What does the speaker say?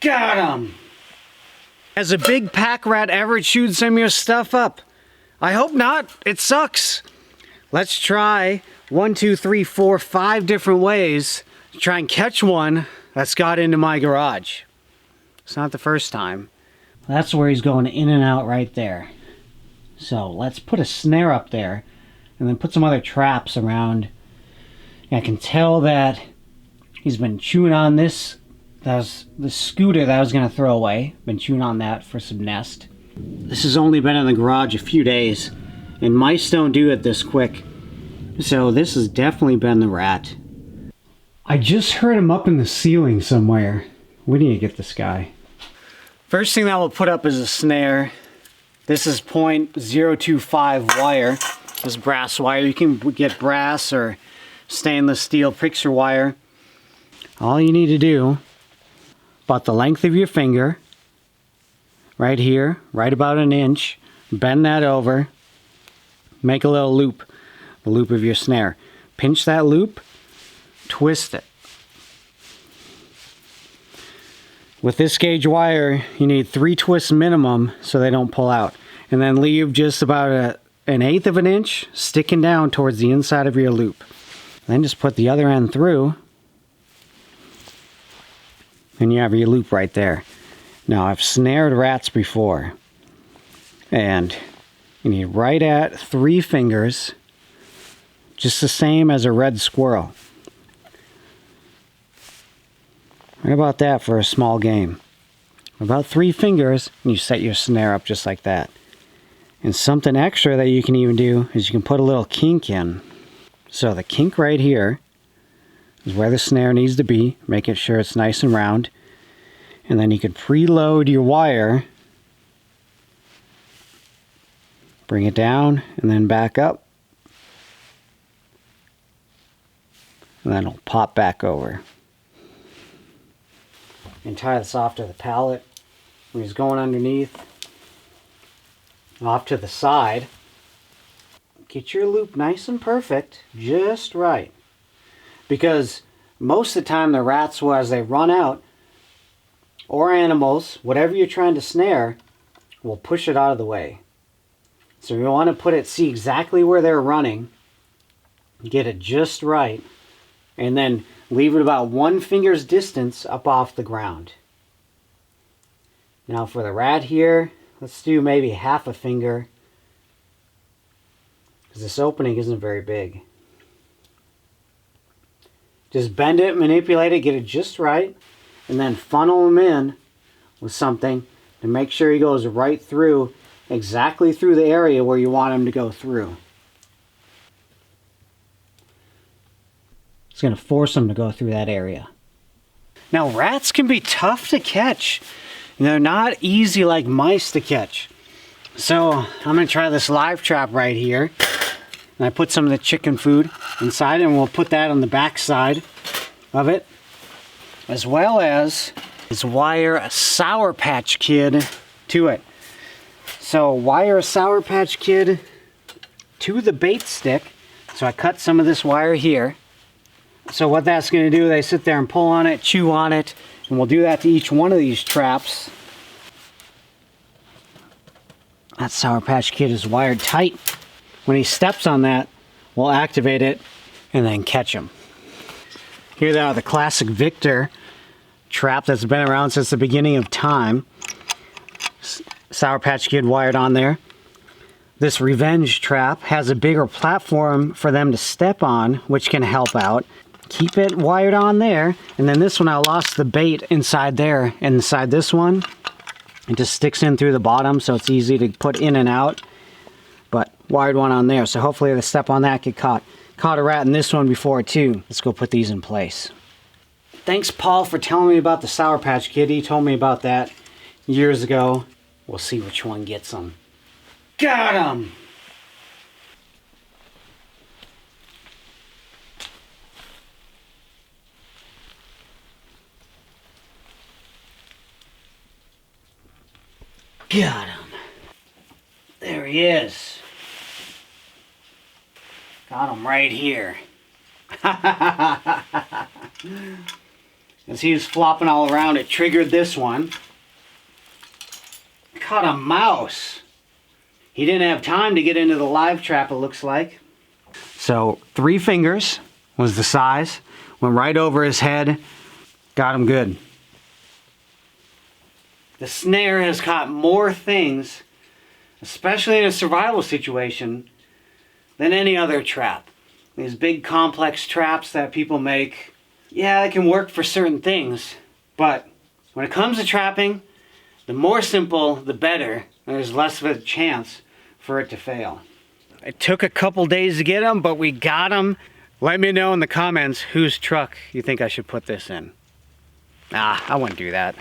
Got him! Has a big pack rat ever chewed some of your stuff up? I hope not. It sucks. Let's try 1, 2, 3, 4, 5 different ways to try and catch one that's got into my garage. It's not the first time. That's where he's going in and out right there. So let's put a snare up there and then put some other traps around. I can tell that he's been chewing on this. That was the scooter that I was going to throw away. Been chewing on that for some nest. This has only been in the garage a few days, and mice don't do it this quick. So this has definitely been the rat. I just heard him up in the ceiling somewhere. We need to get this guy. First thing that we'll put up is a snare. This is .025 wire. This brass wire. You can get brass or stainless steel picture wire. All you need to do, about the length of your finger, right here, right about an inch, bend that over, make a little loop, the loop of your snare. Pinch that loop, twist it. With this gauge wire, you need 3 twists minimum so they don't pull out. And then leave just about an eighth of an inch sticking down towards the inside of your loop. Then just put the other end through, and you have your loop right there. Now, I've snared rats before, and you need right at 3 fingers, just the same as a red squirrel. Right about that for a small game. About 3 fingers, and you set your snare up just like that. And something extra that you can even do is you can put a little kink in. So the kink right here is where the snare needs to be, making sure it's nice and round. And then you can preload your wire, bring it down, and then back up. And then it'll pop back over. And tie this off to the pallet. When he's going underneath, off to the side. Get your loop nice and perfect, just right. Because most of the time the rats will, as they run out, or animals, whatever you're trying to snare, will push it out of the way. So you want to put it, see exactly where they're running, get it just right, and then leave it about 1 finger's distance up off the ground. Now for the rat here, let's do maybe half a finger, because this opening isn't very big. Just bend it, manipulate it, get it just right, and then funnel him in with something to make sure he goes right through, exactly through the area where you want him to go through. It's going to force him to go through that area. Now, rats can be tough to catch. They're not easy like mice to catch. So I'm going to try this live trap right here. And I put some of the chicken food inside, and we'll put that on the back side of it, as well as wire a Sour Patch Kid to it. So wire a Sour Patch Kid to the bait stick. So I cut some of this wire here. So what that's going to do, they sit there and pull on it, chew on it, and we'll do that to each one of these traps. That Sour Patch Kid is wired tight. When he steps on that, we'll activate it and then catch him. Here they are, the classic Victor trap that's been around since the beginning of time. Sour Patch Kid wired on there. This Revenge trap has a bigger platform for them to step on, which can help out. Keep it wired on there, and then this one I lost the bait inside there. Inside this one, it just sticks in through the bottom, so it's easy to put in and out. But wired one on there, so hopefully the step on that get caught. Caught a rat in this one before too. Let's go put these in place. Thanks, Paul, for telling me about the Sour Patch Kid. He told me about that years ago. We'll see which one gets them. Got him! Got him. There he is. Got him right here. As he was flopping all around, it triggered this one. Caught a mouse. He didn't have time to get into the live trap, it looks like. So 3 fingers was the size. Went right over his head. Got him good. The snare has caught more things, especially in a survival situation, than any other trap. These big complex traps that people make, yeah, they can work for certain things, but when it comes to trapping, the more simple, the better. There's less of a chance for it to fail. It took a couple days to get them, but we got them. Let me know in the comments whose truck you think I should put this in. I wouldn't do that.